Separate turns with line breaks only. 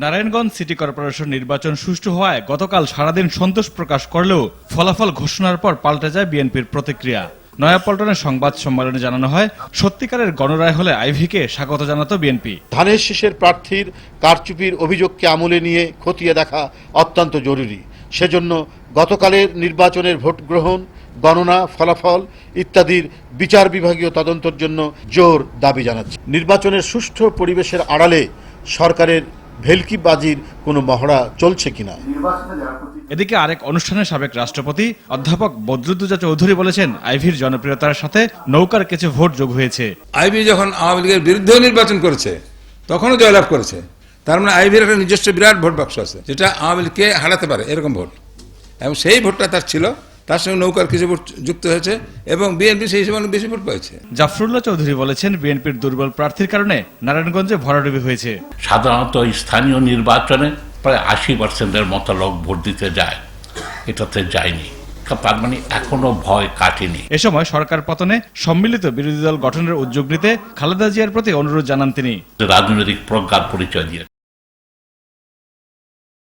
Narayanganj city corporation নির্বাচন সুষ্ঠু হওয়ায় গতকাল সারাদিন সন্তোষ প্রকাশ করলেও ফলাফল ঘোষণার পর পাল্টে যায় বিএনপির প্রতিক্রিয়া। নয়াপল্টনের সংবাদ সম্মেলনে জানানো হয়, সত্যিকারের গণরায় হলে আইভীকে স্বাগত জানাতো বিএনপি।
ধানের শীষের প্রার্থীর কারচুপির অভিযোগকে আমলে নিয়ে খতিয়ে দেখা অত্যন্ত জরুরি। সেজন্য গতকালের নির্বাচনের ভোট গ্রহণ, গণনা, ফলাফল ইত্যাদির বিচার বিভাগীয় তদন্তের জন্য জোর দাবি জানাচ্ছে। নির্বাচনের সুষ্ঠু পরিবেশের আড়ালে সরকারের ভেলকিবাজির কোনো মহড়া চলছে কিনা।
এদিকে আরেক অনুষ্ঠানে সাবেক রাষ্ট্রপতি অধ্যাপক বদরুদ্দোজা চৌধুরী বলেছেন, আইভীর জনপ্রিয়তার সাথে নৌকার কিছু ভোট যোগ হয়েছে।
আইভী যখন আওয়ামী লীগের বিরুদ্ধেও নির্বাচন করেছে তখনও জয়লাভ করেছে। তার মানে আইভীর একটা নিজস্ব বিরাট ভোট বাক্স আছে, যেটা আওয়ামী লীগকে হারাতে পারে এরকম ভোট, এবং সেই ভোটটা তার ছিল। তার সঙ্গে নৌকার কিছু ভোট যুক্ত হয়েছে এবং বিএনপি সেই হিসেবে অনেক বেশি ভোট পেয়েছে।
জাফরুল্লাহ চৌধুরী বলেছেন, বিএনপির দুর্বল প্রার্থীর কারণে নারায়ণগঞ্জে ভরাডুবি হয়েছে।
সাধারণত স্থানীয় নির্বাচনে প্রায় 80%-এর মতো লোক ভোট দিতে যায়, এটাতে যায়নি। তার মানে এখনো ভয় কাটেনি।
এ সময় সরকার পতনে সম্মিলিত বিরোধী দল গঠনের উদ্যোগ নিতে খালেদা জিয়ার প্রতি অনুরোধ জানান তিনি।
রাজনৈতিক প্রজ্ঞার পরিচয় দিয়ে